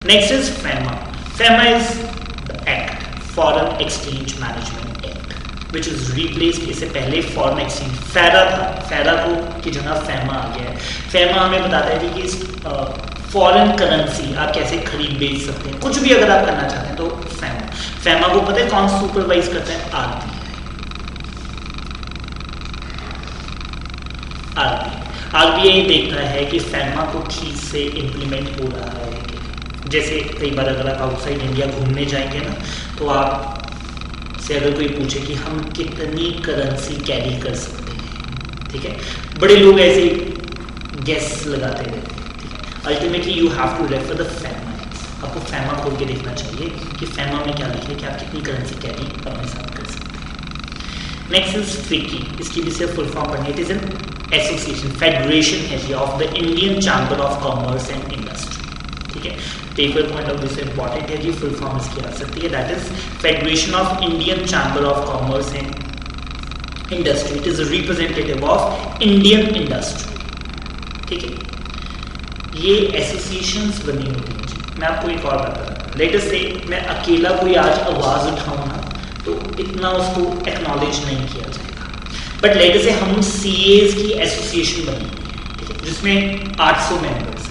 Next is FEMA. FEMA is the Act, Foreign Exchange Management Act, which is replaced. इससे पहले foreign exchange फेरा था, फेरा को की जगह FEMA आ गया है। FEMA हमें बताता है कि फॉरेन करेंसी आप कैसे खरीद बेच सकते हैं, कुछ भी अगर आप करना चाहते हैं तो FEMA को पता है कौन सुपरवाइज करता है? RBI देखता है कि FEMA को ठीक से इम्प्लीमेंट हो रहा है। जैसे कई बार अगर आप आउटसाइड इंडिया घूमने जाएंगे ना, तो आप से अगर कोई पूछे कि हम कितनी करेंसी कैरी कर सकते हैं, ठीक है, बड़े लोग ऐसे गेस लगाते रहते हैं, ठीक है। Ultimately you have to refer the FEMA। आपको FEMA खोल के देखना चाहिए कि FEMA में क्या लिखा है कि आप कितनी करेंसी कैरी अपने साथ कर सकते हैं। Next is FICCI। इसकी भी सिर्फ फुल फॉर्म पढ़नी है। It is an association, federation है of the Indian chamber of commerce and industry, ठीक है। पेपर पॉइंट ऑफ व्यू से इंपॉर्टेंट है जी, फुल फॉर्म इसकी आ सकती है, that is federation of Indian chamber of commerce and industry. It is representative of Indian industry, ठीक है। ये एसोसिएशंस बनी होती हैं जी। मैं आपको एक और बात बता रहा हूँ, लेट अस से मैं अकेला कोई आज आवाज उठाऊँ ना, तो इतना उसको एक्नॉलेज नहीं किया जाएगा, बट लेट अस से हम CAs की एसोसिएशन बनी हुई है, ठीक है, जिसमें 800 मेंबर्स।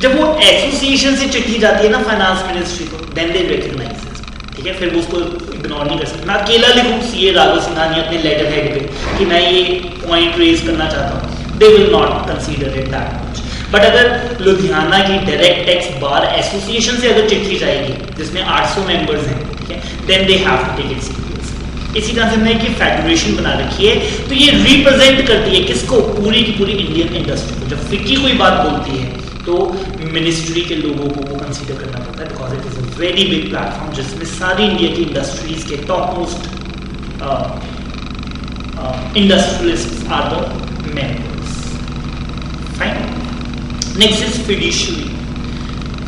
जब वो एसोसिएशन से चिट्ठी जाती है ना फाइनेंस मिनिस्ट्री को, देन दे रिकॉग्नाइज, ठीक है, फिर वो उसको इग्नोर नहीं कर सकते। मैं अकेला लिखूं CA राघव सिंघानिया अपने लेटर हेड पे कि मैं ये पॉइंट रेज करना चाहता हूँ, they will not consider it that much. But अगर लुधियाना की डायरेक्ट टैक्स बार एसोसिएशन से अगर चिट्ठी जाएगी जिसमें 800 मेंबर्स हैं, ठीक है, then they have to take it seriously. इसी तरह से हमने एक फेडरेशन बना रखी है, तो ये रिप्रेजेंट करती है किसको? पूरी की पूरी इंडियन इंडस्ट्री को। जब FICCI कोई बात बोलती है तो मिनिस्ट्री के लोगों को वो कंसीडर करना पड़ता है, because it is a very big platform जिसमें सारी इंडिया की इंडस्ट्रीज के top most industrialists are the members. Fine. Next is fiduciary.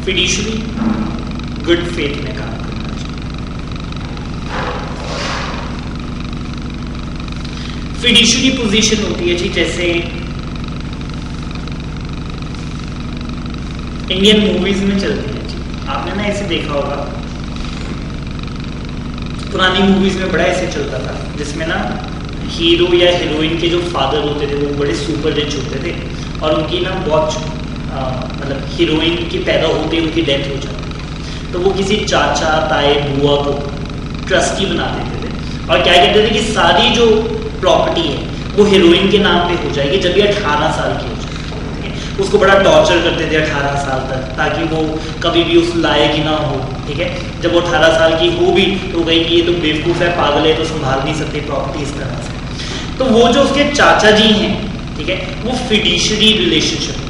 Fiduciary good faith में काम करना चाहिए। फिड्यूशियरी पोजीशन होती है जी, जैसे इंडियन मूवीज में चलती है जी। आपने ना ऐसे देखा होगा, पुरानी मूवीज में बड़ा ऐसे चलता था, जिसमें ना हीरो या हीरोइन के जो फादर होते थे वो बड़े सुपर रिच होते थे, और उनकी ना बहुत मतलब हीरोइन की पैदा होते ही उनकी डेथ हो जाती है, तो वो किसी चाचा ताए बुआ को ट्रस्टी बना देते थे, और क्या कहते थे कि सारी जो प्रॉपर्टी है वो हीरोइन के नाम पे हो जाएगी जब ये 18 साल की हो जाए। उसको बड़ा टॉर्चर करते थे 18 साल तक, ताकि वो कभी भी उस लायक ही ना हो, ठीक है। जब वो 18 साल की हो भी तो कहीं कि ये तो बेवकूफ़ है, पागल है, तो संभाल नहीं सकते प्रॉपर्टी इस तरह से। तो वो जो उसके चाचा जी हैं, ठीक है, वो फिड्यूशियरी रिलेशनशिप में,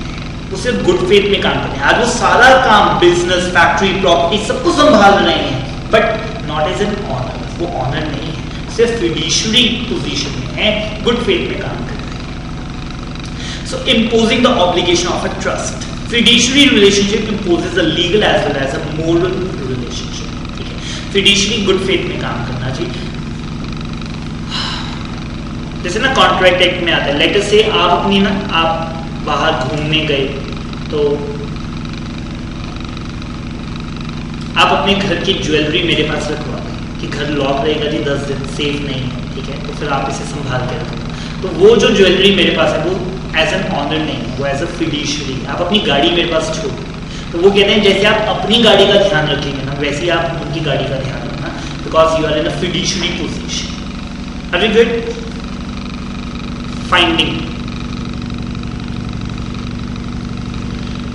वो सिर्फ गुड फेथ में काम करते हैं। आज वो सारा काम बिजनेस, फैक्ट्री, प्रॉपर्टी सबको संभाल रहे हैं, but not as an honour. वो ऑनर नहीं है, सिर्फ फिड्यूशियरी पोजीशन में है, गुड फेथ में काम करते हैं। So imposing the obligation of a trust. Fiduciary relationship imposes a legal as well as a moral relationship. ठीक है, fiduciary good faith में काम करना चाहिए। जैसे ना कॉन्ट्रैक्ट एक्ट में आता है, लेट अस से आप अपनी ना आप बाहर घूमने गए, तो आप अपने घर की ज्वेलरी मेरे पास रखवा दें कि घर लॉक रहेगा जी 10 दिन, सेफ नहीं है, ठीक है, तो फिर आप इसे संभाल के रखें। तो वो जो ज्वेलरी मेरे पास है वो एज एन ऑनर नहीं, वो एज अ फिड्यूशियरी। आप अपनी गाड़ी मेरे पास छोड़, तो वो कहते हैं जैसे आप अपनी गाड़ी का ध्यान रखेंगे ना, वैसे ही आप उनकी गाड़ी का ध्यान रखना, because you are in a fiduciary position. Are you good? Finding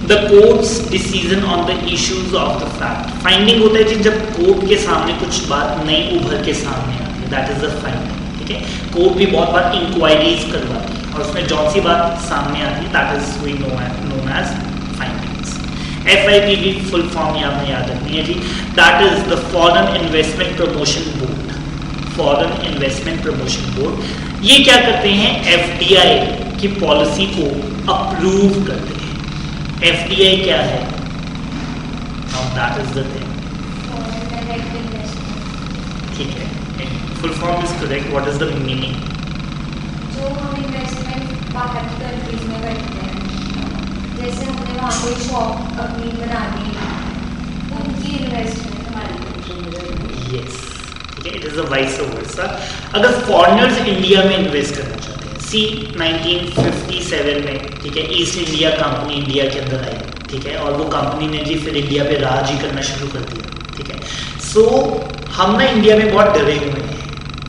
the court's decision on the issues of the fact. Finding होता है जी जब कोर्ट के सामने कुछ बात नई उभर के सामने आती है, दैट इज द फाइंडिंग, ठीक है। कोर्ट भी बहुत बार इंक्वायरीज करवाती है और उसमें जौन सी बात सामने आती है, that is we known as findings. FIP की फुल फॉर्म ये आपने याद रखनी है जी, that is the foreign investment promotion board. Foreign investment promotion board ये क्या करते हैं? FDI की पॉलिसी को अप्रूव करते हैं। FDI क्या है? Now that is the thing, ठीक है। Full form is correct, what is the meaning? जो हम इन्वेस्टमेंट बाहर की कंट्रीज में करते हैं, जैसे हमने वहाँ पे शॉप अपनी बना दी यस, ठीक है, it is a vice versa. अगर फॉरेनर्स इंडिया में इन्वेस्ट करना चाहते हैं, सी 1957 में, ठीक है, ईस्ट इंडिया कंपनी इंडिया के अंदर आई, ठीक है, और वो कंपनी ने जी फिर इंडिया पे राज ही करना शुरू कर दिया, ठीक है। सो हम ना इंडिया में बहुत डरे हुए हैं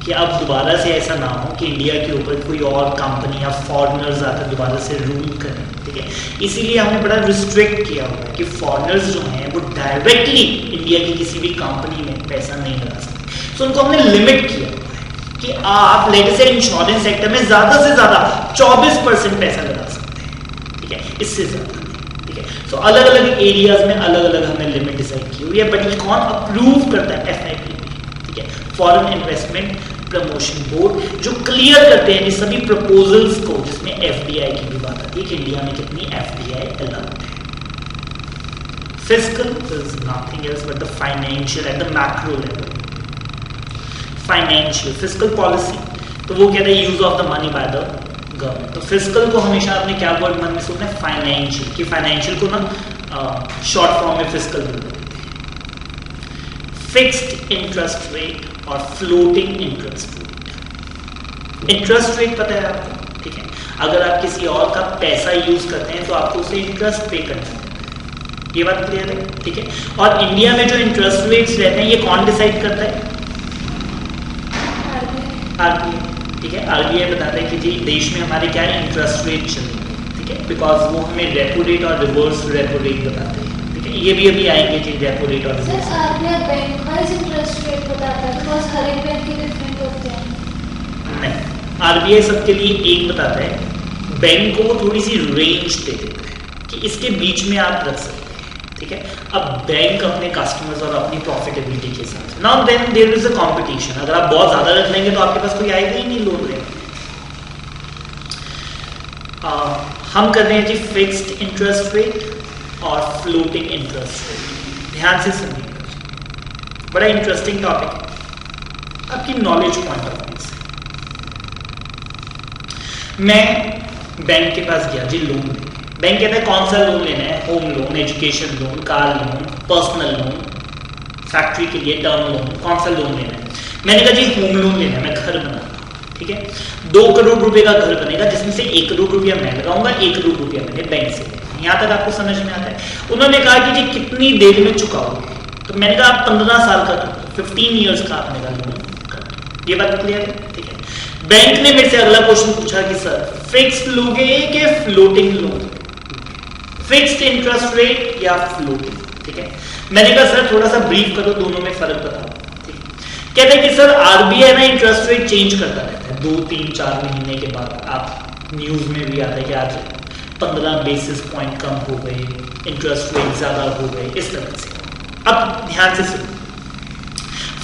कि अब दोबारा से ऐसा ना हो कि इंडिया के ऊपर कोई और कंपनी या फॉरेनर्स आकर दोबारा से रूल करें, ठीक है। इसीलिए हमने बड़ा रिस्ट्रिक्ट किया हुआ है कि फॉरेनर्स जो हैं वो डायरेक्टली इंडिया की किसी भी कंपनी में पैसा नहीं लगा सकते। सो उनको हमने लिमिट किया हुआ है कि आप लेट से इंश्योरेंस सेक्टर में ज्यादा से ज्यादा 24% पैसा लगा सकते हैं, ठीक है, इससे ज्यादा। तो अलग अलग एरियाज में अलग अलग हमने लिमिट डिसाइड की हुई है, बट ये कौन अप्रूव करता है? FIPB, ठीक है, फॉरेन इन्वेस्टमेंट प्रमोशन बोर्ड, जो क्लियर करते हैं सभी प्रपोजल्स को, जिसमें FDI की भी बात आती है कि इंडिया में कितनी FDI अलाउड है। Fiscal is nothing else but the financial at the macro level, financial fiscal policy, तो वो कहते हैं use of the money by the government. तो फिस्कल को हमेशा आपने क्या वर्ड मन में सुनना है? फाइनेंशियल, कि फाइनेंशियल को ना शॉर्ट फॉर्म में फिस्कल बोल देते हैं। फिक्स्ड इंटरेस्ट रेट और floating interest rate. Interest rate पता है आपको, ठीक है, अगर आप किसी और का पैसा यूज करते हैं तो आपको उसे इंटरेस्ट पे करना है, ये बात क्लियर है, ठीक है। और इंडिया में जो इंटरेस्ट रेट्स रहते हैं ये कौन डिसाइड करता है? RBI, ठीक है। RBI बताता है कि जी देश में हमारे क्या इंटरेस्ट रेट चलेंगे, ठीक है, बिकॉज वो हमें रेपो रेट और रिवर्स रेपो रेट बताते हैं, ठीक है। ये भी अभी आएंगे जी रेपो रेट और reverse. RBI bank wise interest rate बताता है, बिकॉज हर एक बैंक के डिफरेंट होते हैं। नहीं, RBI सबके लिए एक बताता है, बैंक को वो थोड़ी सी रेंज दे देता है कि इसके बीच में आप रख सकते हैं, ठीक है। अब बैंक अपने कस्टमर्स और अपनी प्रॉफिटेबिलिटी के साथ, now then there is a competition, अगर आप बहुत ज्यादा रख लेंगे तो आपके पास कोई आएगा ही नहीं लोन लेने। हम कर रहे हैं जी फिक्स्ड इंटरेस्ट रेट और फ्लोटिंग इंटरेस्ट रेट। ध्यान से सुनिएगा, बड़ा इंटरेस्टिंग टॉपिक है आपकी नॉलेज पॉइंट ऑफ व्यू से। मैं बैंक के पास गया जी लोन, बैंक कहता है कौन सा लोन लेना है? Home loan, education loan, car loan, personal loan, factory के लिए टर्म लोन, कौन सा लोन लेना है? मैंने कहा जी होम लोन लेना है, मैं घर बना रहा हूं, ठीक है। 2 करोड़ रुपए का घर बनेगा जिसमें से 1 करोड़ रुपया मैं लगाऊंगा, 1 करोड़ रुपया मैंने बैंक से लेना। यहां तक आपको समझ में आता है? उन्होंने कहा कि जी कितनी देर में चुकाओगे? तो मैंने कहा आप 15 साल का, 15 ईयर्स का आपने कहा लोन कर। ये बात क्लियर है, ठीक है। बैंक ने मेरे से अगला क्वेश्चन पूछा कि सर फिक्स्ड लोगे कि फ्लोटिंग लोगे? फिक्स्ड इंटरेस्ट रेट या फ्लोटिंग, ठीक है। मैंने कहा सर थोड़ा सा ब्रीफ करो, दोनों में फर्क बताओ, ठीक है। कहते हैं कि सर RBI ना इंटरेस्ट रेट चेंज करता रहता है 2, 3, 4 महीने के बाद। आप न्यूज में भी आता है कि आज 15 बेसिस पॉइंट कम हो गए, इंटरेस्ट रेट ज्यादा हो गए, इस तरह से। अब ध्यान से सुनो,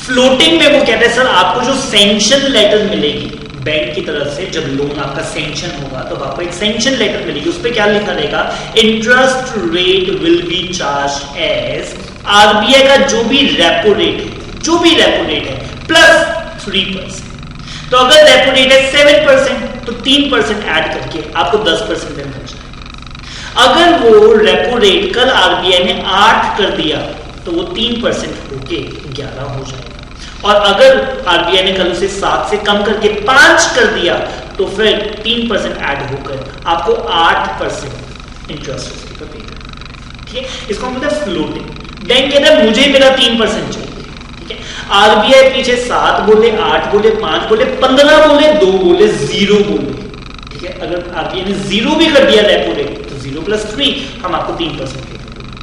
फ्लोटिंग में वो कहते हैं सर आपको जो सैंक्शन लेटर मिलेगी बैंक की तरफ से, जब लोन आपका सैंक्शन होगा तो आपको एक सैंक्शन लेटर मिलेगी, उस पर क्या लिखा रहेगा? Interest rate will be charge as RBI का जो भी रेपो रेट है, जो भी रेपो रेट है प्लस 3%। तो अगर रेपो रेट है 7% तो 3% ऐड करके आपको 10% देना चाहिए। अगर वो रेपो रेट कल RBI ने 8 कर दिया तो वो 3% होके 11 हो जाएगा, और अगर RBI ने कल उसे 7 से कम करके 5 कर दिया तो फिर 3% ऐड होकर आपको 8% इंटरेस्ट उसके पर पे करना, ठीक है। इसको हम बोलते हैं फ्लोटिंग। बैंक कहता है मुझे मेरा 3% चाहिए, ठीक है। RBI पीछे 7 बोले, 8 बोले, 5 बोले, 15 बोले, 2 बोले, 0 बोले, ठीक है। अगर RBI ने 0 भी कर दिया रेपो रेट तो 0 + 3 हम आपको 3% पे कर देंगे।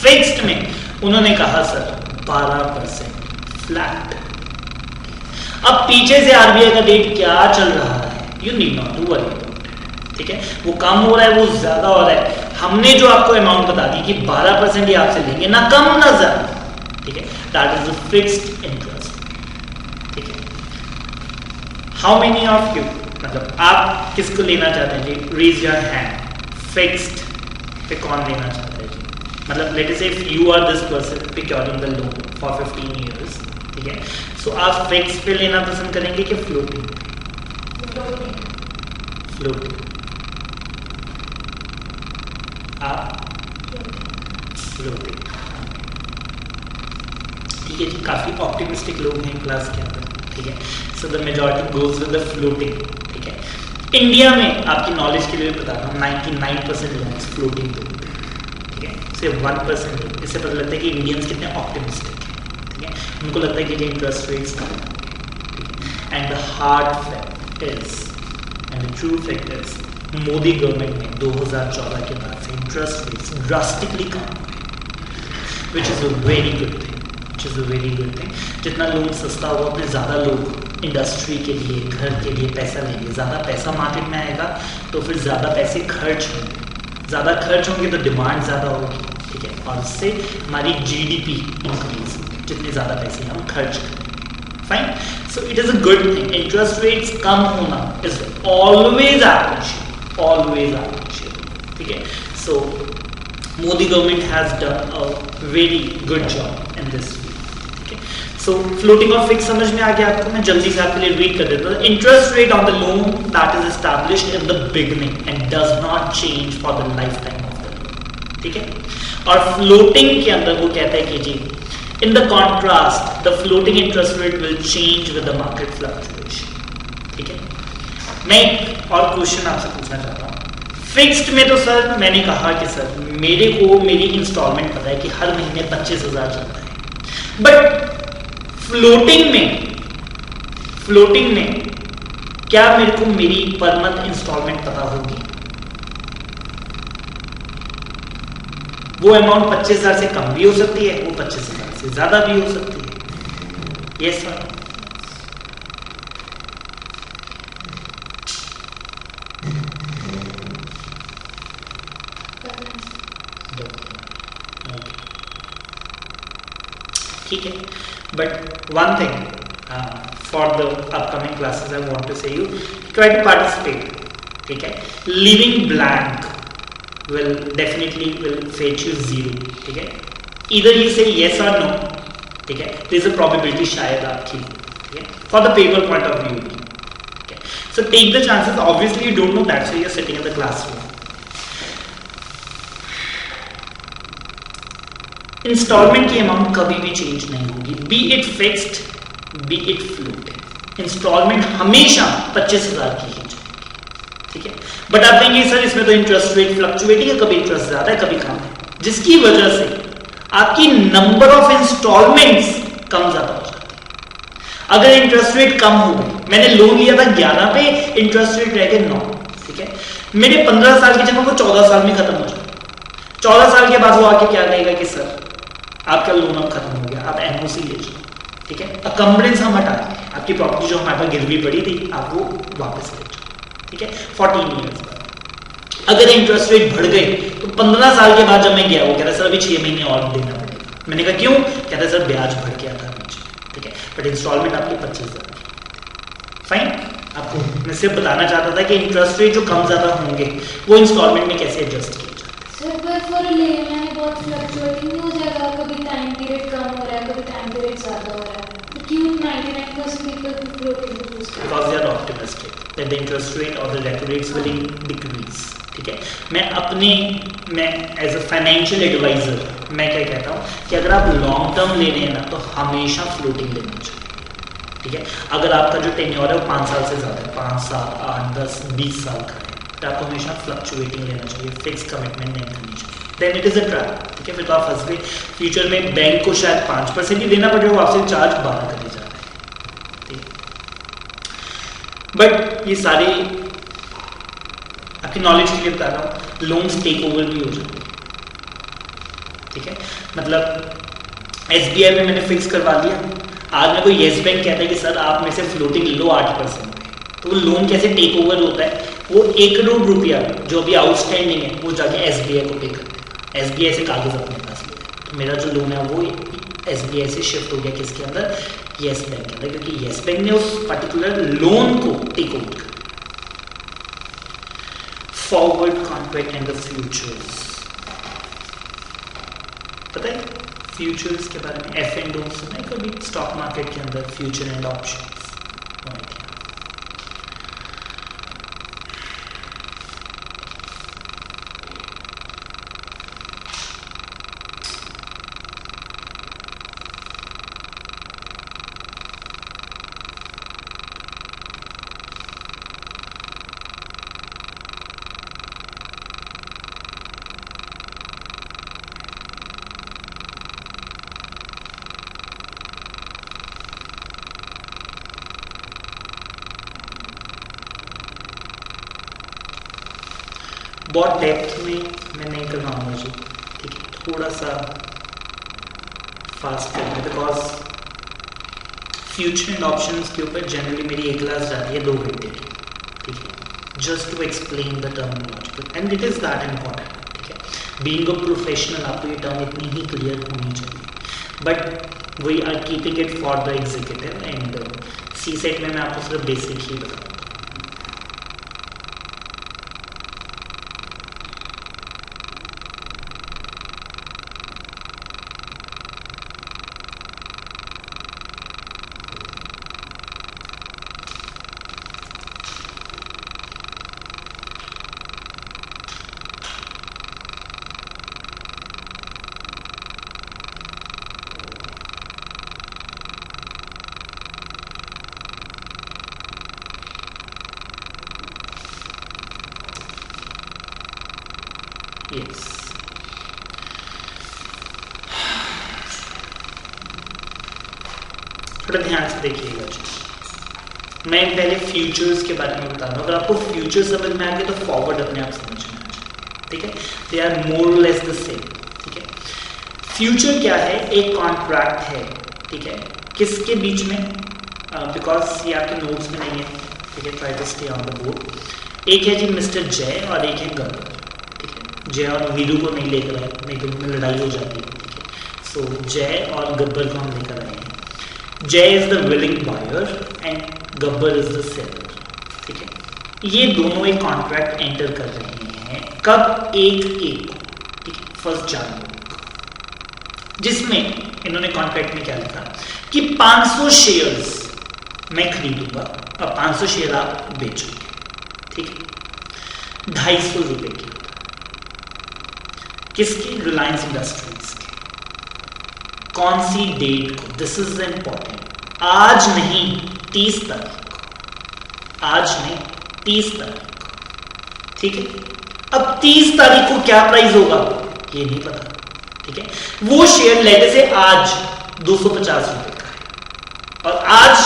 फिक्स्ड में उन्होंने कहा सर 12% फ्लैट। अब पीछे से RBI का रेट क्या चल रहा है, you need not to worry, ठीक है। वो कम हो रहा है, वो ज्यादा हो रहा है, हमने जो आपको अमाउंट बता दी कि 12% ही आपसे लेंगे, ना कम ना ज्यादा, ठीक है। That is a fixed interest, ठीक है। हाउ मेनी ऑफ यू, मतलब आप किसको लेना चाहते हैं जी? Raise your hand. Fixed pay कौन लेना चाहता है जी? मतलब let us say if you are this person securing the loan for 15 years, ठीक है। सो आप फिक्स पे लेना पसंद करेंगे कि फ्लोटिंग? फ्लोटिंग। आप फ्लोटिंग। ठीक है जी, काफ़ी ऑप्टिमिस्टिक लोग हैं क्लास के अंदर, ठीक है। So the majority goes with the floating, ठीक है। इंडिया में आपकी नॉलेज के लिए बता रहा हूँ 99% लोग फ्लोटिंग पे होते हैं, ठीक है। सिर्फ 1% लोग, इससे पता लगता है कि इंडियंस कितने ऑप्टिमिस्टिक हैं, ठीक है। उनको लगता है कि इंटरेस्ट रेट्स कम है। And the hard fact is and the true fact is Modi government ने 2014 के बाद से इंटरेस्ट रेट्स ड्रास्टिकली कम हुए, which is a very good thing, which is a very good thing. जितना लोन सस्ता होगा उतने ज़्यादा लोग इंडस्ट्री के लिए, घर के लिए पैसा लेंगे, ज़्यादा पैसा मार्केट में आएगा तो फिर ज़्यादा पैसे खर्च होंगे, ज़्यादा खर्च होंगे तो डिमांड ज़्यादा होगी, ठीक है। और उससे हमारी GDP इंक्रीज होगी, जितने ज़्यादा पैसे हम खर्च करेंगे, fine. So it is a good thing. Interest rates कम होना is always appreciate, always appreciable, ठीक है। So Modi government has done a very good job in this field, ठीक है। So floating और fixed समझ में आ गया आपको, मैं जल्दी से आपके लिए read कर देता हूँ। Interest rate on the loan that is established in the beginning and does not change for the lifetime of the loan, ठीक है। और floating के अंदर वो कहता है कि जी in the contrast the floating interest rate will change with the market fluctuation, ठीक है। मैं एक और क्वेश्चन आपसे पूछना चाहता हूँ। फिक्स्ड में तो सर मैंने कहा कि सर मेरे को मेरी इंस्टॉलमेंट पता है कि हर महीने 25,000 चलता है, बट फ्लोटिंग में क्या मेरे को मेरी पर मंथ इंस्टॉलमेंट पता होगी? वो अमाउंट 25,000 से कम भी हो सकती है, वो 25,000 से ज्यादा भी हो सकती है। Yes sir. ठीक है, but one thing for the upcoming classes I want to say you try to participate, ठीक है। Leaving blank will definitely will fetch you 0, ठीक है। either you say yes or no, ठीक है। there is a probability शायद आपकी, ठीक है, for the paper point of view, ठीक है। so take the chances, obviously you don't know, that's why you are sitting in the classroom. Instalment की amount कभी भी चेंज नहीं होगी, be it fixed be it floating, instalment हमेशा 25,000 की ही जाएगी, ठीक है। बट आप कहेंगे सर इसमें तो इंटरेस्ट रेट फ्लक्चुएटिंग है, कभी इंटरेस्ट ज्यादा है कभी कम है, जिसकी वजह से आपकी नंबर ऑफ इंस्टॉलमेंट्स कम ज्यादा हो जाती है। अगर इंटरेस्ट रेट कम हो गई, मैंने लोन लिया था 11 पे, इंटरेस्ट रेट रह गए 9, ठीक है, मेरे 15 साल की जमा वो 14 साल में खत्म हो जाए। 14 साल के बाद वो आके क्या कहेगा कि सर आपका लोन अब खत्म हो गया, आप एनओसी ले जाओ, ठीक है। अकम्बरेंस हम हटा दें, आपकी प्रॉपर्टी जो हमारे पास गिरवी पड़ी थी आप वो वापस ले जाओ, ठीक है, 14 ईयर्स बाद। अगर इंटरेस्ट रेट बढ़ गए तो 15 साल के बाद जब मैं गया, वो कह रहा सर अभी 6 महीने और देना पड़ेगा। मैंने कहा क्यों? कहता है सर ब्याज बढ़ गया था मुझे, ठीक है, बट इंस्टॉलमेंट आपकी 25,000। फाइन, आपको मैं सिर्फ बताना चाहता था कि इंटरेस्ट रेट जो कम ज्यादा होंगे वो इंस्टॉलमेंट में कैसे एडजस्ट किए जाते। सर पर फॉर लेमैन बहुत फ्लक्चुएटिंग हो जाएगा, कभी टाइम पीरियड कम हो रहा है, कभी टाइम पीरियड ज्यादा हो रहा है, तो क्यों 99% पीपल फ्लोटिंग यूज करते हैं? Because they are optimistic that the interest rate or the repo rates will decrease, ठीक है। मैं एज अ फाइनेंशियल एडवाइजर मैं क्या कहता हूँ कि अगर आप लॉन्ग टर्म ले रहे हैं ना तो हमेशा फ्लोटिंग लेना चाहिए, ठीक है। अगर आपका जो टेन्योर है वो 5 साल से ज़्यादा है, 5 साल 8 10 20 साल का है, तो आपको हमेशा फ्लक्चुएटिंग लेना चाहिए, फिक्स कमिटमेंट नहीं करनी चाहिए। Then it is a trap, ठीक है। फिर तो आप फंस गए, फ्यूचर में बैंक को शायद 5% ही देना पड़े, वो आपसे चार्ज 12 करे जा रहे हैं, ठीक है। बट ये सारी आपकी नॉलेज के लिए बता रहा हूँ, लोन्स टेक ओवर भी हो जाते हैं, ठीक है। मतलब SBI में मैंने फिक्स करवा लिया, आज मेरे को येस बैंक कहता है कि सर आप मेरे से फ्लोटिंग लो 8%, तो वो लोन कैसे टेक ओवर होता है? वो 1 करोड़ रुपया जो अभी आउटस्टैंडिंग है वो जाके SBI को पे कर देगा, SBI से कागज अपने पास ले, तो मेरा जो लोन है वो SBI से शिफ्ट हो गया किसके अंदर? येस बैंक के अंदर, क्योंकि येस बैंक ने उस पर्टिकुलर लोन को टेक ओवर कर। Forward contract and the futures, पता है फ्यूचर्स के बारे में? एफ एंड ओ सुना है कभी? स्टॉक मार्केट के अंदर फ्यूचर एंड ऑप्शंस, बहुत डेप्थ में मैं नहीं कर पाऊंगा जी, ठीक है, थोड़ा सा फास्ट करेंगे बिकॉज फ्यूचर एंड ऑप्शंस के ऊपर जनरली मेरी एक क्लास जाती है 2 घंटे की, ठीक है, just to explain the terminology and it is that important, ठीक है। बीइंग अ प्रोफेशनल आपको ये टर्म इतनी ही क्लियर होनी चाहिए, but we are keeping it for the executive and C set में मैं आपको सिर्फ बेसिक ही बताऊँ। Yes. थोड़ा ध्यान से देखिएगा जी, मैं पहले फ्यूचर्स के बारे में बता रहा हूँ। अगर आपको फ्यूचर समझ में आ गया तो फॉरवर्ड अपने आप समझ में आ जाए, ठीक है। They are more less the same, ठीक है। फ्यूचर क्या है? एक कॉन्ट्रैक्ट है, ठीक है, किसके बीच में? बिकॉज ये आपके नोट्स में नहीं है, ठीक है, try to stay on the board. एक है जी मिस्टर जय और एक है गब्बर, ठीक है। जय और वीरू को नहीं लेकर आए, नहीं तो उनमें लड़ाई हो जाती है, ठीक है। सो जय और गब्बर को हम लेकर आए हैं। Jai is the willing buyer and Gabbar is the seller, ठीक है। ये दोनों एक कॉन्ट्रैक्ट एंटर कर रहे हैं, कब? एक ठीक है, 1 जनवरी को, जिसमें इन्होंने कॉन्ट्रैक्ट में क्या लिखा कि 500 शेयर्स मैं खरीदूंगा और 500 शेयर आप बेचोगे, ठीक है। 250 रुपए की, किसकी? रिलायंस इंडस्ट्रीज के। कौन सी डेट को? दिस इज इंपॉर्टेंट, आज नहीं 30 तारीख को, आज नहीं 30 तारीख को, ठीक है। अब 30 तारीख को क्या प्राइस होगा ये नहीं पता, ठीक है। वो शेयर लेने से आज 250 रुपए का है और आज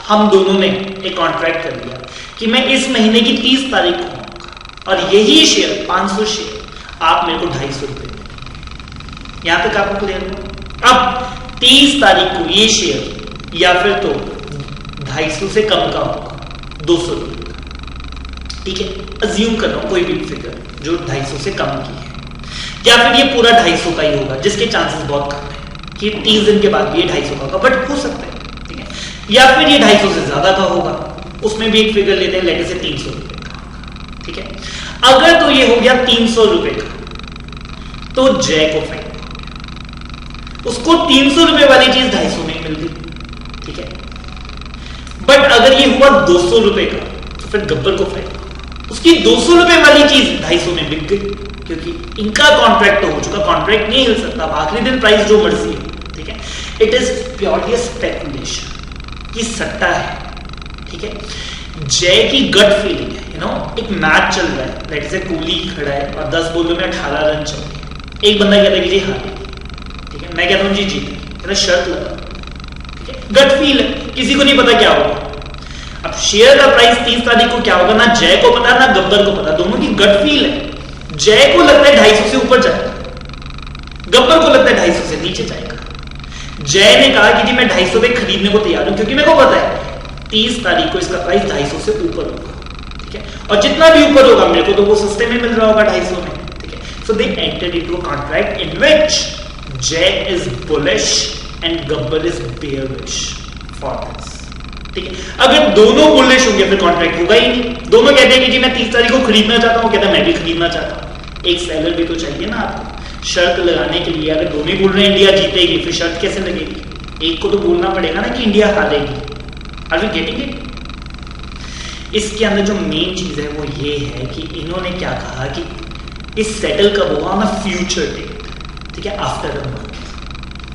हम दोनों ने एक कॉन्ट्रैक्ट कर लिया कि मैं इस महीने की 30 तारीख को आऊंगा और यही शेयर 500 शेयर आप मेरे को 250 रुपए देंगे। यहां तक आपको क्लियर हो? अब 30 तारीख को ये शेयर या फिर तो 250 से कम का होगा, 200 रुपए का, ठीक है। अज्यूम कर रहा हूं कोई भी फिगर जो 250 से कम की है, या फिर ये पूरा 250 का ही होगा, जिसके चांसेस बहुत कम है कि 30 दिन के बाद ये 250 का होगा, बट हो सकता है, ठीक है। या फिर ये 250 से ज्यादा का होगा, उसमें भी एक फिगर लेते हैं, लेटे से 300 रुपए का होगा, ठीक है। अगर तो ये हो गया 300 रुपए का तो जय को फाइन, उसको 300 रुपए वाली चीज 250 में मिल गई, ठीक है। बट अगर ये हुआ 200 रुपए का तो फिर गब्बर को फाइन, उसकी 200 रुपए वाली चीज 250 में बिक गई, क्योंकि इनका कॉन्ट्रैक्ट तो हो चुका, कॉन्ट्रैक्ट नहीं हिल सकता, आखिरी दिन प्राइस जो मर्जी है, ठीक है। इट इज प्योरली स्पेकुलेशन, ये सट्टा है, ठीक है। जय की गट फीलिंग है, यू नो, एक मैच चल रहा है, लेट से कोहली खड़ा है और 10 बॉलों में 18 रन चल रहे हैं, एक बंदा कहता है कि जी हारेगी, ठीक है, मैं कहता हूं जी जीते, मेरा शर्त लगा, ठीक है, गट फील है, किसी को नहीं पता क्या होगा। अब शेयर का प्राइस 30 तारीख को क्या होगा ना जय को पता ना गब्बर को पता, दोनों की गट फील है। जय को लगता है 250 से ऊपर जाएगा, गब्बर को लगता है 250 से नीचे जाएगा। जय ने कहा कि जी मैं 250 पे खरीदने को तैयार हूं, क्योंकि मेरे को पता है 30 तारीख को इसका प्राइस 250 से ऊपर होगा, ठीक है, और जितना भी ऊपर होगा मेरे को तो वो सस्ते में मिल रहा होगा 250 में, ठीक है। So they entered into a contract in which Jay is bullish and Gabbar is bearish for this, ठीक है। अगर दोनों बुलिश होंगे फिर कॉन्ट्रैक्ट होगा ही नहीं, दोनों कहते हैं कि जी मैं 30 तारीख को खरीदना चाहता हूं, कहता है मैं भी खरीदना चाहता हूं। एक सेलर भी तो चाहिए ना आपको शर्त लगाने के लिए। अगर दोनों बोल रहे हैं इंडिया जीतेगी, फिर शर्त कैसे लगेगी? एक को तो बोलना पड़ेगा ना कि इंडिया हारेगी। Are we getting it? इसके अंदर जो मेन चीज है वो ये है कि इन्होंने क्या कहा कि इस सेटल कब होगा ऑन अ फ्यूचर डेट, ठीक है, after a month,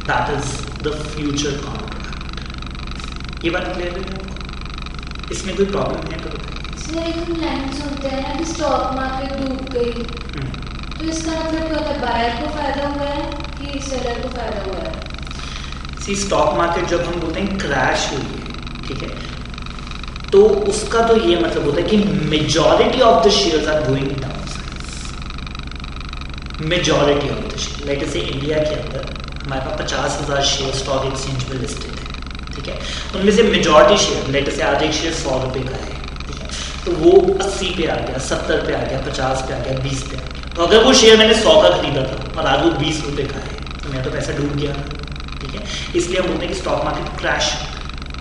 that is the future contract. ये बात क्लियर है आपको? इसमें कोई प्रॉब्लम है तो बताइए। सर लाइन्स होते हैं ना कि स्टॉक मार्केट डूब गई, तो इसका मतलब क्या होता है? बायर को फायदा हुआ है कि सेलर को फायदा हुआ है? सी स्टॉक मार्केट जब हम बोलते हैं क्रैश हुई है, ठीक है, तो उसका तो ये मतलब होता है कि majority of the shares are going down, majority of the share, let us say India के अंदर हमारे पास 50,000 शेयर स्टॉक एक्सचेंज में लिस्टेड है, ठीक है। उनमें से मेजॉरिटी शेयर, लेट अस से आज एक शेयर 100 रुपये का है, ठीक है, तो वो 80 पे आ गया, 70 पे आ गया, 50 पे आ गया, 20 पे आ गया। तो अगर वो शेयर मैंने 100 का खरीदा था और आज वो 20 रुपये का है तो मेरा तो पैसा डूब गया, ठीक है। इसलिए हम बोलते हैं कि स्टॉक मार्केट क्रैश,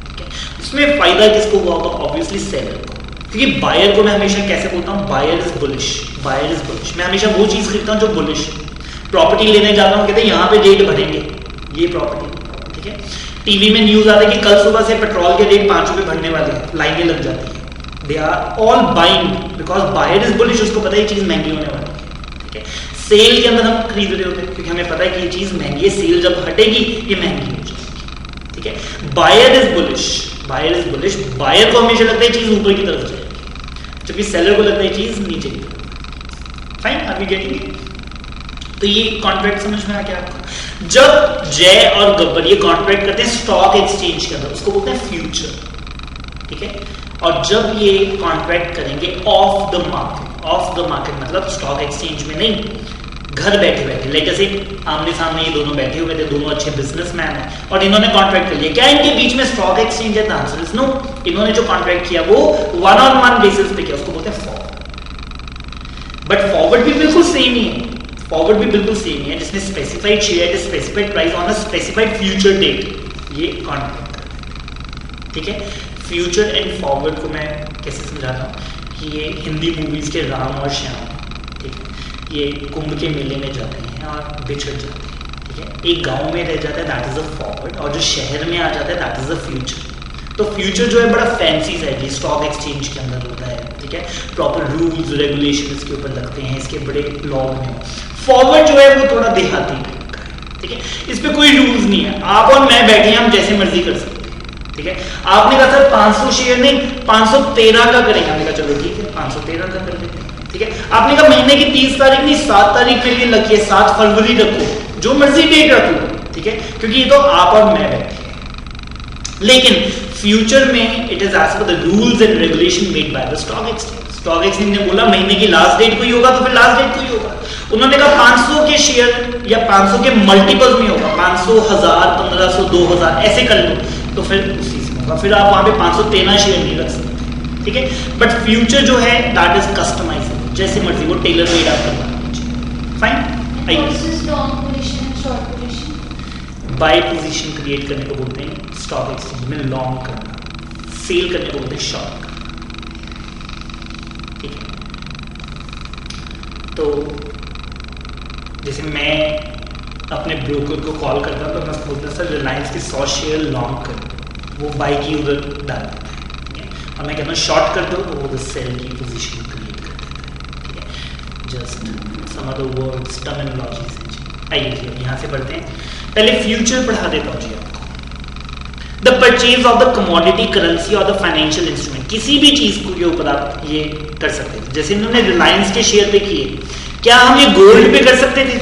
ठीक है। उसमें फायदा किसको हुआ होगा? ऑब्वियसली सेलर को, क्योंकि बायर को मैं हमेशा कैसे बोलता हूँ, buyer is bullish, buyer is bullish. मैं हमेशा वो चीज़ खरीदता हूँ जो बुलिश है। प्रॉपर्टी लेने जाता हूँ, कहते हैं यहाँ पे रेट बढ़ेंगे, ये प्रॉपर्टी, ठीक है। टीवी में न्यूज आता है कि कल सुबह से पेट्रोल के रेट 5 रुपये बढ़ने वाले हैं, लाइनें लग जाती है। They are all buying because buyer is bullish, उसको पता है ये चीज़ महंगी होने वाली है, ठीक है। सेल के अंदर हम खरीद रहे होते हैं क्योंकि हमें पता है कि ये चीज़ महंगी है, सेल जब हटेगी ये महंगी हो जाएगी, ठीक है। Buyer is bullish, buyer is bullish, buyer को हमेशा लगता है चीज़ ऊपर की तरफ जाएगी, जबकि सेलर को लगता है चीज़ नीचे की तरफ। Fine, are we getting it? तो ये कॉन्ट्रैक्ट समझ में आ गया आपको? जब जय और गब्बर ये कॉन्ट्रैक्ट करते हैं स्टॉक एक्सचेंज के अंदर, उसको बोलते हैं फ्यूचर, ठीक है। और जब ये कॉन्ट्रैक्ट करेंगे of the market, of the market मतलब स्टॉक एक्सचेंज में नहीं, घर बैठे बैठे, लाइक ऐसे आमने सामने ये दोनों बैठे हुए थे, दोनों अच्छे बिजनेसमैन हैं और इन्होंने कॉन्ट्रैक्ट कर लिया, क्या इनके बीच में स्टॉक एक्सचेंज है? Answer is no. इन्होंने जो कॉन्ट्रैक्ट किया वो 1-on-1 बेसिस पे किया, उसको बोलते हैं फॉरवर्ड। बट फॉरवर्ड भी बिल्कुल सेम ही है, फॉरवर्ड भी बिल्कुल सेम ही है, जिसमें specified share at specified price on a specified future date, ये कॉन्ट्रैक्ट करते हैं, ठीक है। फ्यूचर एंड फॉरवर्ड को मैं कैसे समझाता हूँ कि ये हिंदी मूवीज के राम और श्याम, ठीक है, ये कुंभ के मेले में जाते हैं और बिछड़ जाते हैं, ठीक है। एक गांव में रह जाता है, दैट इज अ फॉरवर्ड, और जो शहर में आ जाता है दैट इज अ फ्यूचर। तो फ्यूचर जो है बड़ा फैंसी सा है, स्टॉक एक्सचेंज के अंदर होता है, ठीक है। प्रॉपर रूल्स रेगुलेशन इसके ऊपर लगते हैं, इसके बड़े लॉ में। फॉरवर्ड जो है वो थोड़ा देहाती टाइप का है, ठीक है। इस पर कोई रूल्स नहीं है, आप और मैं बैठे हैं, हम जैसे मर्जी कर सकते हैं, ठीक है। आपने कहा सर 500 शेयर नहीं 513 का करेंगे, हमने कहा चलो ठीक है 513 का कर लेते हैं, ठीक है। आपने कहा महीने की 30 तारीख नहीं 7 तारीख के लिए रखिए, 7 फरवरी रखो, जो मर्जी डेट रखो, ठीक है, क्योंकि ये तो आप और मैं बैठे हैं। लेकिन फ्यूचर में it is as per the rules and regulation made by the stock exchange. Stock exchange ने बोला महीने की लास्ट डेट को ही होगा तो फिर लास्ट डेट को ही होगा। उन्होंने कहा 500 के शेयर या 500 के मल्टीपल्स में होगा, 500, 1000, 1500, 2000 ऐसे कर लो, तो फिर उसी से होगा। फिर आप वहां पे 513 शेयर नहीं रख सकते, ठीक है। बट फ्यूचर जो है दैट इज कस्टमाइजेबल, जैसे मर्जी वो टेलर मेड आप करवा लीजिए। फाइन, आइए। बाय पोजीशन क्रिएट करने को बोलते हैं स्टॉक एक्सचेंज में लॉन्ग करना, सेल करने को बोलते हैं शॉर्ट करना, ठीक है। तो जैसे मैं अपने ब्रोकर को कॉल करता हूँ तो मैं उसको बोलता हूँ सर रिलायंस के 100 शेयर लॉन्ग कर, वो बाई की उधर डाल देता है, ठीक है। और मैं कहता हूँ शॉर्ट कर दो तो वो उधर सेल की पोजीशन क्रिएट कर देता है, ठीक है। Just some other words, terminologies. आइए यहाँ से पढ़ते हैं, पहले फ्यूचर पढ़ा देता हूँ जी आपको। The purchase of the commodity, currency और द फाइनेंशियल इंस्ट्रूमेंट, किसी भी चीज के ऊपर आप ये कर सकते थे। जैसे इन्होंने रिलायंस के शेयर पे किए, क्या हम ये गोल्ड पे कर सकते थे?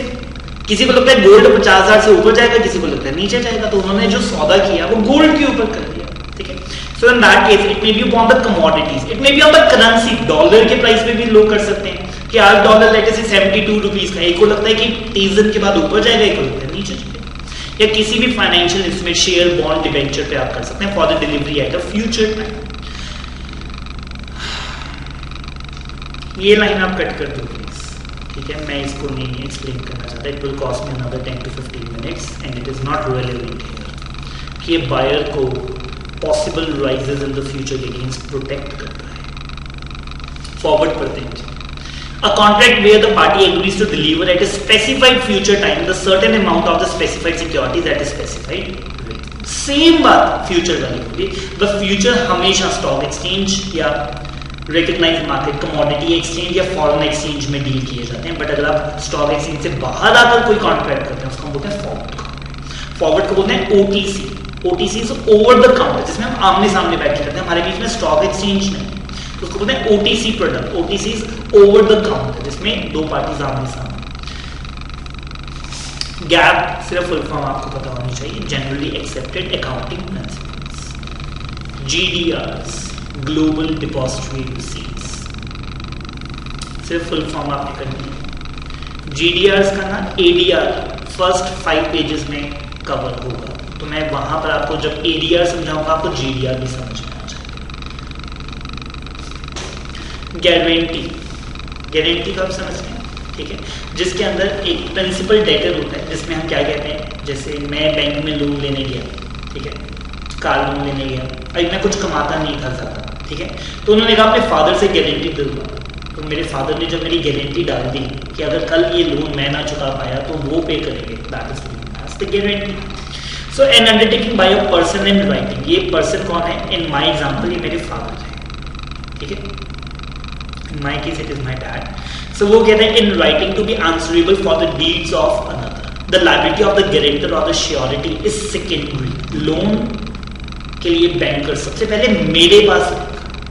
किसी को लगता है गोल्ड 50,000 से ऊपर जाएगा, किसी को लगता है नीचे जाएगा, तो उन्होंने जो सौदा किया वो गोल्ड के ऊपर कर दिया, ठीक है। So in that case it may be on the commodities, it may be on the currency. Dollar के प्राइस पे भी लोग कर सकते हैं कि आज डॉलर लेटे से 72 रुपीज का, एक को लगता है कि सीजन के बाद ऊपर जाएगा, एक को लगता है नीचे जाएगा। या किसी भी financial instrument, share, bond, debenture पे आप कर सकते हैं for the delivery at a future time. ये लाइन आप कट कर दो प्लीज, ठीक है। मैं इसको नहीं एक्सप्लेन करना चाहता, it will cost me another 10 to 15 minutes and it is not relevant here कि ये बायर को possible rises in the future के अगेंस्ट प्रोटेक्ट करता है। फॉरवर्ड पढ़ते हैं। A contract where the party agrees to deliver at a specified future time the certain amount of the specified securities at a specified rate. Same बात future वाली होगी। The future हमेशा stock exchange या recognise market, commodity exchange या foreign exchange में deal किए जाते हैं। बट अगर आप स्टॉक एक्सचेंज से बाहर आकर कोई कॉन्ट्रैक्ट करते हैं उसको हम बोलते हैं फॉरवर्ड कॉन्ट्रैक्ट। फॉरवर्ड को बोलते हैं OTC. OTC is over the counter, जिसमें हम आमने सामने बैठ के करते हैं, हमारे बीच में स्टॉक एक्सचेंज नहीं, तो उसको बोलते हैं OTC product. OTC is over the counter, जिसमें दो पार्टीज आमने सामने। गैप सिर्फ फुल फॉर्म आपको पता होनी चाहिए, generally accepted accounting principles. GDRs, global depository receipts, सिर्फ फुल फॉर्म आपने करनी है। GDRs का ना ADR फर्स्ट 5 पेजेस में कवर होगा, तो मैं वहां पर आपको जब ADR समझाऊंगा आपको GDR भी समझ में आ जाएगा। गारंटी का आप समझते हैं, ठीक है, जिसके अंदर एक प्रिंसिपल डेटर होता है, जिसमें हम क्या कहते हैं, जैसे मैं बैंक में लोन लेने गया, ठीक है, कार लोन लेने गया, अभी मैं कुछ कमाता नहीं था ज़्यादा, ठीक है, तो उन्होंने कहा अपने फादर से गारंटी दिलवा, तो मेरे फादर ने जब मेरी गारंटी डाल दी कि अगर कल ये लोन मैं ना चुका पाया तो वो पे करेंगे, that is the guarantee. So N undertaking bye a person in writing, ये पर्सन कौन है, इन माय एग्जांपल ये मेरे फादर है, ठीक है, in my case it is my dad. So वो कहते हैं in writing to be answerable for the deeds of another, the liability of the guarantor और the surety is secondary. Loan के लिए बैंकर सबसे पहले मेरे पास,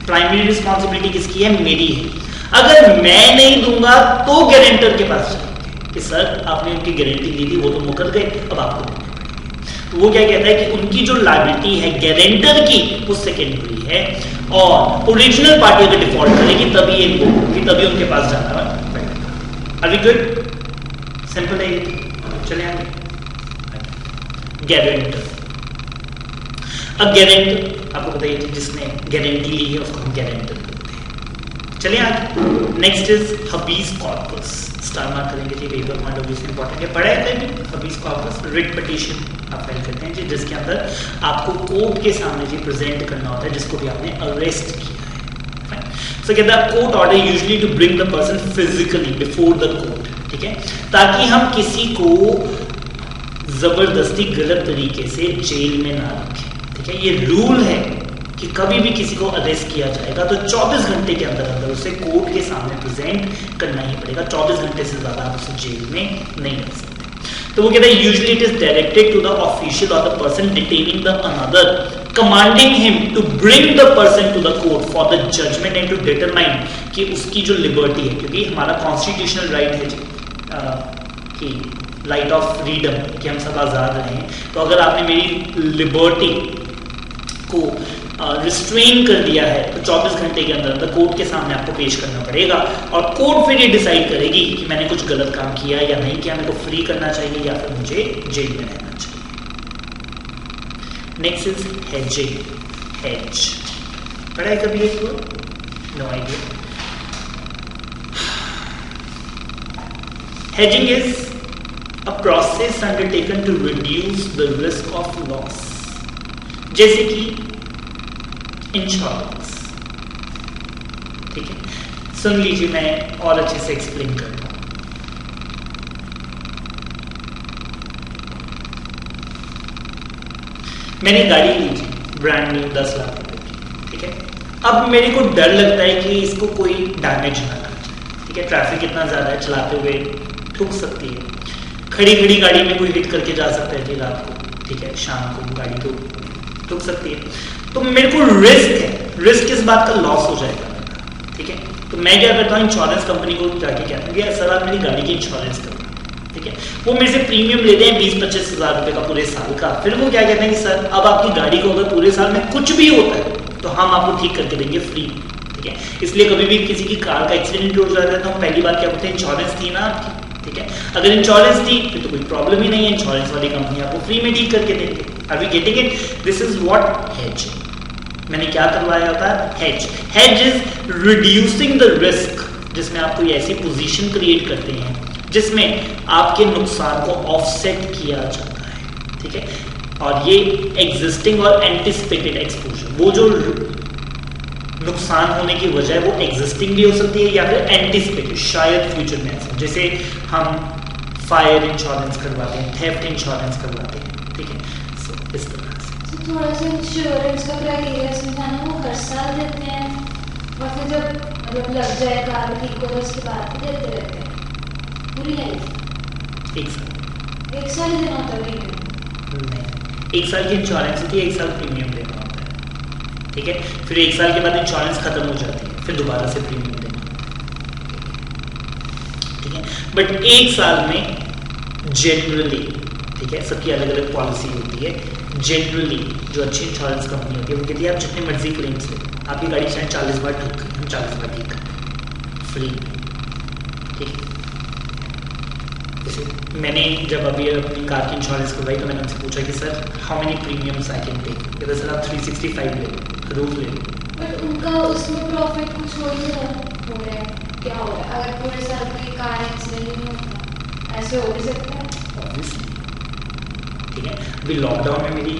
प्राइमरी रिस्पॉन्सिबिलिटी किसकी है, मेरी है। अगर मैं नहीं दूंगा तो गारंटर के पास जाएंगे कि सर आपने उनकी गारंटी दी थी, वो तो मुकर गए, अब आपको देने पड़ेंगे। तो वो क्या कहता है कि उनकी जो लायबिलिटी है गारंटर की वो सेकेंडरी है, और ओरिजिनल पार्टी अगर डिफॉल्ट करेगी तभी इनको, कि तभी उनके पास जाना पड़ेगा। Are we good? सिंपल है ये, चले आगे। गारंटर, अब गारंटर आपको बताइए जिसने गारंटी ली है उसको हम गारंटर बोलते हैं। चलिए आगे, next is habeas corpus. Star mark करेंगे जी, पेपर पॉइंट ऑफ व्यू से इंपॉर्टेंट है, पढ़ा है कहीं? हबीज कॉर्पस रिट पिटीशन आप फाइल करते हैं जी, जिसके अंदर आपको कोर्ट के सामने जी प्रेजेंट करना होता है जिसको भी आपने अरेस्ट किया है। सो कहता है court order usually to bring the person physically before the court, ठीक है, ताकि हम किसी को जबरदस्ती गलत तरीके से जेल में ना रखें, ठीक है। ये रूल है कि कभी भी किसी को अरेस्ट किया जाएगा तो 24 घंटे के अंदर अंदर उसे कोर्ट के सामने प्रेजेंट करना ही पड़ेगा, 24 घंटे से ज्यादा आप उसे जेल में नहीं रख सकते। तो वो कहते हैं usually it is directed to the official और the person detaining the another, commanding him to bring the person to the court for the judgment and to determine कि उसकी जो लिबर्टी है, क्योंकि हमारा कॉन्स्टिट्यूशनल राइट है कि राइट ऑफ फ्रीडम, कि हम सब आज़ाद रहें, तो अगर आपने मेरी लिबर्टी को रिस्ट्रेन कर दिया है तो 24 घंटे के अंदर कोर्ट के सामने आपको पेश करना पड़ेगा, और कोर्ट फिर ये डिसाइड करेगी कि मैंने कुछ गलत काम किया या नहीं किया, मेरे को फ्री करना चाहिए या फिर मुझे जेल में रहना चाहिए। Next is hedging. हेज पढ़ा है कभी इसको? No idea. Hedging is a process undertaken to reduce the risk of loss, जैसे कि इंश्योरेंस, ठीक है। सुन लीजिए, मैं और अच्छे से एक्सप्लेन करता हूं। मैंने गाड़ी ली थी ब्रांड न्यू 10 लाख रुपए की, ठीक है। अब मेरे को डर लगता है कि इसको कोई डैमेज ना कर जाए, ठीक है। ट्रैफिक इतना ज्यादा है, चलाते हुए ठुक सकती है, खड़ी खड़ी गाड़ी में कोई हिट करके जा सकता है जी रात को, ठीक है, शाम को गाड़ी तो ठुक सकती है। तो मेरे को रिस्क है, रिस्क किस बात का, लॉस हो जाएगा, ठीक है। तो मैं क्या करता हूँ, इंश्योरेंस कंपनी को जाके कहता हूँ सर आप मेरी गाड़ी की इंश्योरेंस करो, ठीक है। वो मेरे से प्रीमियम लेते हैं 20-25 हज़ार रुपए का पूरे साल का। फिर वो क्या कहते हैं कि सर अब आपकी गाड़ी को अगर पूरे साल में कुछ भी होता है तो हम आपको ठीक करके देंगे फ्री, ठीक है। इसलिए कभी भी किसी की कार का एक्सीडेंट हो जाता है तो हम पहली बात क्या बोलते हैं, इंश्योरेंस थी ना आपकी, ठीक है। अगर इंश्योरेंस थी फिर तो कोई प्रॉब्लम ही नहीं है, इंश्योरेंस वाली कंपनी आपको फ्री में ठीक करके देंगे। Are we getting it? This is what hedge. मैंने क्या करवाया होता है, hedge. Hedge is reducing the risk, जिसमें आप कोई ऐसी पोजीशन क्रिएट करते हैं जिसमें आपके नुकसान को ऑफसेट किया जाता है, ठीक है। और ये एग्जिस्टिंग और एंटिसिपेटेड एक्सपोजर, वो जो नुकसान होने की वजह वो एग्जिस्टिंग भी हो सकती है या फिर एंटिसिपेटेड, शायद फ्यूचर में ऐसा, जैसे हम फायर इंश्योरेंस करवाते हैं, थेफ्ट इंश्योरेंस करवाते हैं, ठीक है। सो इस तरह से थोड़ा सा इंश्योरेंस का क्राइटेरिया समझाना, वो हर साल देते हैं और फिर जब मतलब लग जाए कार ठीक हो उसके बाद भी देते रहते हैं पूरी लाइफ? एक साल ही देना होता है प्रीमियम? नहीं, 1 साल की इंश्योरेंस होती है, 1 साल प्रीमियम देना होता है, ठीक है। फिर 1 साल के बाद इंश्योरेंस खत्म हो जाती है, फिर दोबारा से प्रीमियम देना, ठीक है। बट 1 साल में जनरली, ठीक है, सबकी अलग अलग पॉलिसी होती है। जनरली जो अच्छी इंश्योरेंस कंपनी होती है वो कहती है आप जितने मर्जी क्लेम्स ले, आपकी गाड़ी शायद 40 बार ठुक गई, हम 40 बार ठीक करते हैं फ्री, ठीक है। जैसे मैंने जब अभी अपनी कार की इंश्योरेंस करवाई तो मैंने उनसे पूछा कि sir how many premiums I can take, कहते सर आप 365 ले लो, रोज ले लो। बट उनका उसमें प्रॉफिट कुछ हो ही हो रहा है, क्या हो रहा है अगर पूरे साल कोई कार एक्सीडेंट नहीं होता, ऐसे हो भी सकता है ऑब्वियसली। ठीक है, अभी लॉकडाउन में मेरी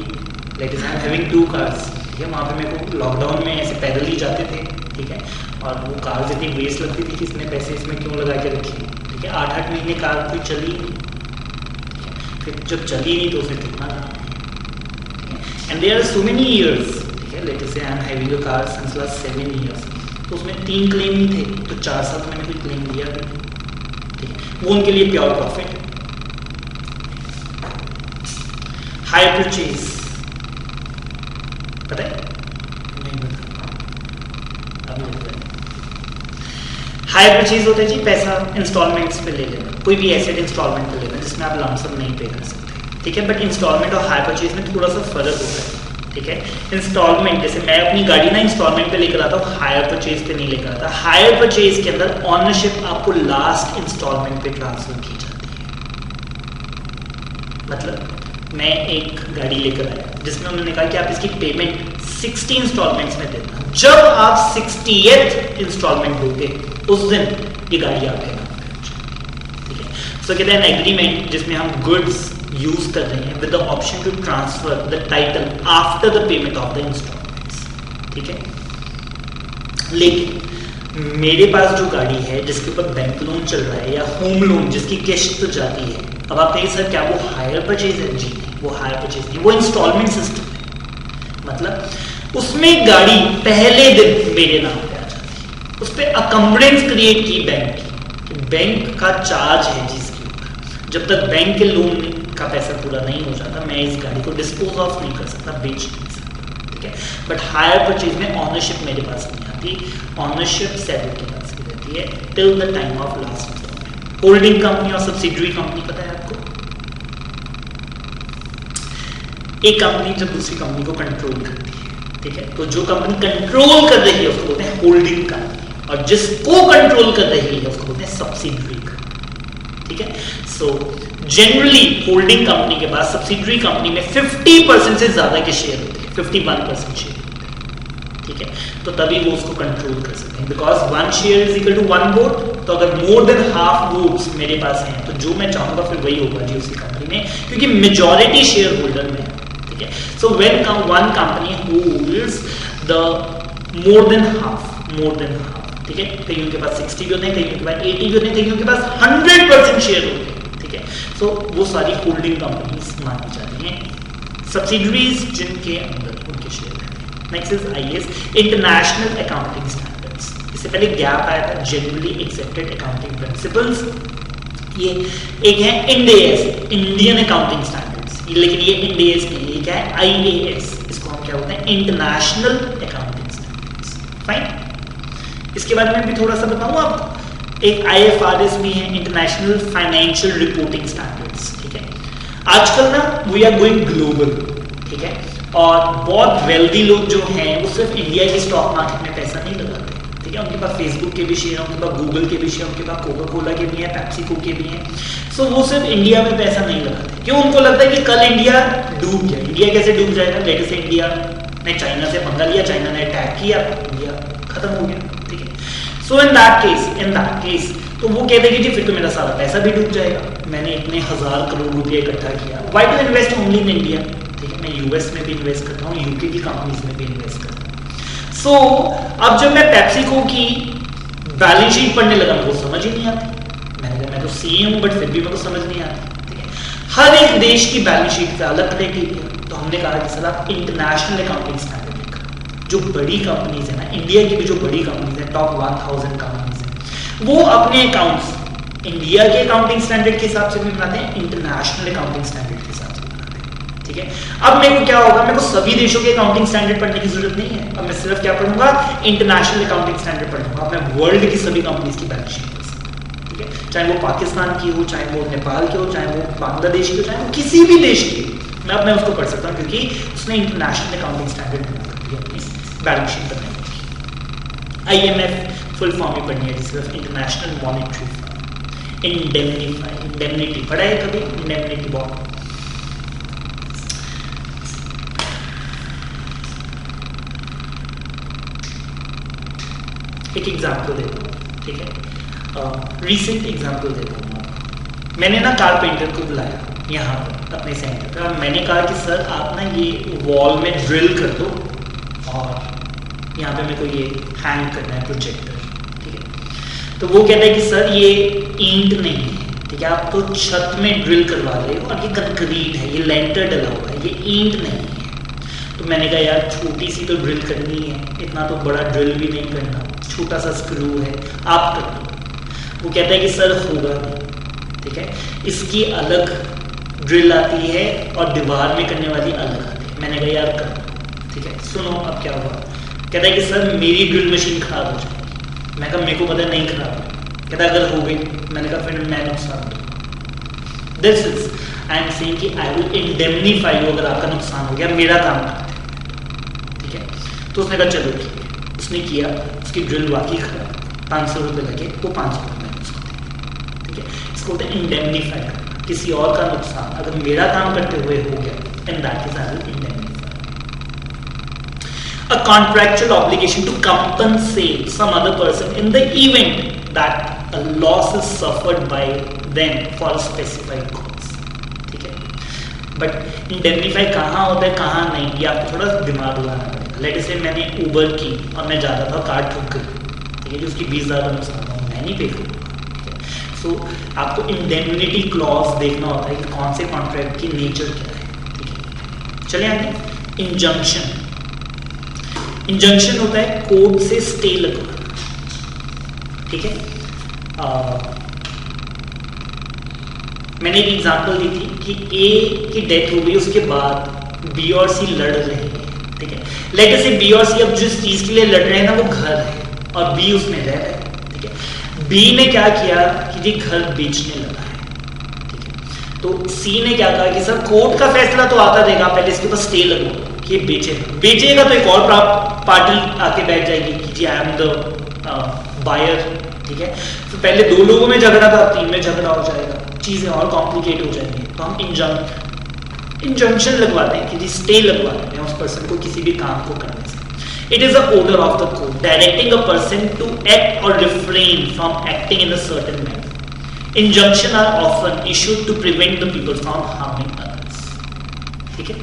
like I am having 2 cars, ठीक है, वहाँ पे मेरे को लॉकडाउन में ऐसे पैदल ही जाते थे, ठीक है, और वो कार्स इतनी वेस्ट लगती थी कि इसने पैसे इसमें क्यों लगा के रखी, ठीक है, 8-8 महीने कार कोई चली नहीं, फिर जब चली नहीं तो उसे कितना and there are so many years, ठीक है, let us say I am having a car since last 7 years, तो उसमें 3 क्लेम ही थे, तो 4 साल मैंने कोई क्लेम दिया नहीं, ठीक है, वो उनके लिए प्योर प्रॉफिट। हाई परचेज पता है नहीं पता, अभी होता है हाई परचेज होता है जी, पैसा इंस्टॉलमेंट्स पे ले लेना, कोई भी एसेट इंस्टॉलमेंट पे लेना जिसमें आप लमसम नहीं पे कर सकते, ठीक है, बट इंस्टॉलमेंट और हाई परचेज में थोड़ा सा फर्क होता है, ठीक है। इंस्टॉलमेंट जैसे मैं अपनी गाड़ी ना इंस्टॉलमेंट पे लेकर आता हूँ, हायर परचेज पे नहीं लेकर आता। हायर परचेज के अंदर ऑनरशिप आपको लास्ट इंस्टॉलमेंट पे ट्रांसफर की जाती है, मतलब मैं एक गाड़ी लेकर आया जिसमें उन्होंने कहा कि आप इसकी पेमेंट 60 इंस्टॉलमेंट्स में देना, जब आप 60th इंस्टॉलमेंट दोगे उस दिन ये गाड़ी आपके नाम पे, ठीक है। सो कहते हैं एग्रीमेंट जिसमें हम गुड्स यूज कर रहे हैं with the option to transfer the title after the payment of the instalments, ठीक है। लेकिन मेरे पास जो गाड़ी है जिसके ऊपर बैंक लोन चल रहा है या होम लोन जिसकी किस्त जाती है, अब आप कहेंगे सर क्या वो हायर परचेज है? जी नहीं, वो हायर परचेज नहीं, वो इंस्टॉलमेंट सिस्टम है, मतलब उसमें गाड़ी पहले दिन मेरे नाम पे आ जाती है, उस पर अकम्बरेंस क्रिएट की बैंक की, बैंक का चार्ज है जिसके ऊपर, जब तक बैंक के लोन का पैसा पूरा नहीं हो जाता मैं इस गाड़ी को डिस्पोज ऑफ नहीं कर सकता, बेच नहीं सकता, ठीक है। बट हायर परचेज में ऑनरशिप मेरे पास नहीं आती, ऑनरशिप सेलर के पास ही रहती है till the time of last instalment. Holding company और सब्सिडरी कंपनी पता है आपको, एक कंपनी जब दूसरी कंपनी को कंट्रोल करती है, ठीक है, तो जो कंपनी कंट्रोल कर रही है उसको बोलते हैं होल्डिंग कंपनी, और जिसको कंट्रोल कर रही है उसको बोलते हैं सब्सिडरी कंपनी, ठीक है। सो जनरली होल्डिंग कंपनी के पास सब्सिडरी कंपनी में 50% से ज्यादा के शेयर होते हैं, 51% शेयर होते हैं, ठीक है, तो तभी वो उसको कंट्रोल कर सकते हैं, because 1 share is equal to 1 vote, तो अगर मोर देन हाफ वोट्स मेरे पास हैं तो जो मैं चाहूंगा फिर वही होगा जी उसी कंपनी में, क्योंकि मेजॉरिटी शेयर होल्डर में है, ठीक है। So when one company holds the more than half, ठीक है, कईयों के पास 60 भी होते हैं, कईयों के पास 80 भी होते हैं, कईयों के पास 100% शेयर होते हैं, ठीक है। सो वो सारी होल्डिंग कंपनीज मानी जाती हैं, सब्सिडरीज जिनके अंदर उनके शेयर रहते हैं। Next is IAS, international accounting standards. इससे पहले गैप आया था, जनरली एक्सेप्टेड अकाउंटिंग प्रिंसिपल्स, ये एक है इंडेएस, इंडियन अकाउंटिंग स्टैंडर्ड्स, लेकिन ये इंडेएस नहीं, ये क्या है आईएएस, इसको हम क्या बोलते हैं इंटरनेशनल अकाउंटिंग स्टैंडर्ड्स, फाइन। इसके बारे में भी थोड़ा सा बताऊं आपको, एक आईएफआरएस भी है, इंटरनेशनल फाइनेंशियल रिपोर्टिंग स्टैंडर्ड्स, ठीक है। आजकल ना वी आर गोइंग ग्लोबल, ठीक है, और बहुत वेल्दी लोग जो हैं वो सिर्फ इंडिया की स्टॉक मार्केट में पैसा नहीं लगाते, ठीक है, उनके पास फेसबुक के भी शेयर हैं, उनके पास गूगल के भी शेयर, उनके पास कोका कोला के भी हैं, पेप्सिको के भी हैं, सो वो सिर्फ इंडिया में पैसा नहीं लगाते, क्यों? उनको लगता है कि कल इंडिया डूब जाए। इंडिया कैसे डूब जाएगा? लेट से इंडिया ने चाइना से पंगा लिया, चाइना ने अटैक किया, इंडिया खत्म हो गया, ठीक है। सो इन दैट केस तो वो कहते हैं कि जी फिर तो मेरा सारा पैसा भी डूब जाएगा, मैंने इतने 1000 करोड़ रुपए इकट्ठा किया, why to invest only in India, ठीक है, मैं यूएस में भी इन्वेस्ट करता हूँ, यूके की कंपनीज में भी इन्वेस्ट करता हूँ। सो अब जब मैं पेप्सिको की बैलेंस शीट पढ़ने लगा मेरे को समझ ही नहीं आती, मैंने कहा मैं तो सीए हूँ बट फिर भी मेरे को समझ नहीं आती, ठीक है। हर एक देश की बैलेंस शीट का अलग क्राइटेरिया, तो हमने कहा कि सर आप इंटरनेशनल अकाउंटिंग स्टैंडर्ड जो बड़ी कंपनीज है ना, इंडिया की भी जो बड़ी कंपनीज है, टॉप 1000 कंपनीज है, वो अपने अकाउंट्स इंडिया के अकाउंटिंग स्टैंडर्ड के हिसाब से भी बनाते हैं, इंटरनेशनल अकाउंटिंग स्टैंडर्ड के हिसाब से बनाते हैं, ठीक है। अब मेरे को क्या होगा, मेरे को सभी देशों के अकाउंटिंग स्टैंडर्ड पढ़ने की जरूरत नहीं है, अब मैं सिर्फ क्या पढ़ूंगा, इंटरनेशनल अकाउंटिंग स्टैंडर्ड पढ़ूंगा, मैं वर्ल्ड की सभी कंपनीज की बैलेंस शीट पढ़ सकता हूं, ठीक है, चाहे वो पाकिस्तान की हो, चाहे वो नेपाल की हो, चाहे वो बांग्लादेश की हो, चाहे वो किसी भी देश की, मैं अपने उसको पढ़ सकता हूँ, क्योंकि उसने इंटरनेशनल अकाउंटिंग स्टैंडर्ड बना कर दिया अपनी बैलेंस शीट बनाई। आईएमएफ फुल फॉर्म में पढ़नी है, सिर्फ international monetary fund. Indemnify, indemnity पढ़ा है कभी? Indemnity bond. एक एग्जाम्पल देता हूँ, ठीक है, रिसेंट एग्जाम्पल देता हूँ। मैंने ना कारपेंटर को बुलाया यहाँ पर अपने सेंटर पर, और मैंने कहा कि सर आप ना ये वॉल में ड्रिल कर दो और यहाँ पे मेरे को ये हैंग करना है प्रोजेक्टर, ठीक है। तो वो कहता है कि सर ये ईंट नहीं है, ठीक है, आप तो छत में ड्रिल करवा रहे हो और ये कंक्रीट है, ये लेंटर डला हुआ है, ये ईंट नहीं है। तो मैंने कहा यार छोटी सी तो ड्रिल करनी है, इतना तो बड़ा ड्रिल भी नहीं करना, छोटा सा स्क्रू है, आप कर दो। वो कहता है कि सर होगा नहीं, ठीक है, इसकी अलग ड्रिल आती है और दीवार में करने वाली अलग आती है। मैंने कहा यार कर दो, ठीक है। सुनो अब क्या हुआ, कहता है कि सर मेरी ड्रिल मशीन खराब हो जाएगी। मैं कहा मेरे को पता नहीं खराब है। कहता अगर हो गई, मैंने कहा फिर मैं नुकसान दूँ। This is I am saying कि आई विल इंडेमनीफाई यू अगर आपका नुकसान हो गया, मेरा काम करते हैं, ठीक है। तो उसने कहा चलो ठीक है, उसने किया, उसकी ड्रिल वाकई खराब, 500 रुपये लगे, वो 500 रुपये मैंने उसको दिया, ठीक है। इसको होता है इंडेमनीफाई करना, किसी और का नुकसान अगर मेरा काम करते हुए हो गया, and that is I will indemnify. A contractual obligation to compensate some other person in the event that a loss is suffered by them for a specified cause, ठीक है। बट इंडेमनीफाई कहाँ होता है कहाँ नहीं, ये आपको थोड़ा दिमाग लगाना पड़ेगा। लेट से मैंने उबर की और मैं जाता था, कार ठुक गई, ठीक है, जो उसकी 20,000 का नुकसान हुआ, मैं नहीं पे करूँगा। सो आपको इंडेमनिटी क्लॉज देखना होता है कि कौन से कॉन्ट्रैक्ट की नेचर क्या है, ठीक है। चले आगे, इंजंक्शन। इंजंक्शन होता है कोर्ट से स्टे लगवाना, ठीक है। मैंने एक एग्जांपल दी थी कि ए की डेथ हो गई, उसके बाद बी और सी लड़ रहे हैं, ठीक है। लेट से बी और सी अब जिस चीज के लिए लड़ रहे हैं ना वो घर है और बी उसमें रह रहा है, ठीक है। बी ने क्या किया कि जी घर बेचने लगा है, ठीक है। तो सी ने क्या कहा कि सर कोर्ट का फैसला तो आता देगा, पहले इसके ऊपर स्टे लगवाओ कि बेचेगा तो एक और पार्टी आके बैठ जाएगी कि जी आई एम द बायर, ठीक है। तो पहले 2 लोगों में झगड़ा था, 3 में झगड़ा हो जाएगा, चीजें और कॉम्प्लिकेट हो जाएंगी। तो हम इंजंक्शन लगवाते हैं कि जी स्टे लगवा देते हैं उस पर्सन को किसी भी काम को करने से। It is the order of the court directing a person to act और refrain from acting in a certain manner. Injunction are often issued to prevent the people from harming others, ठीक है।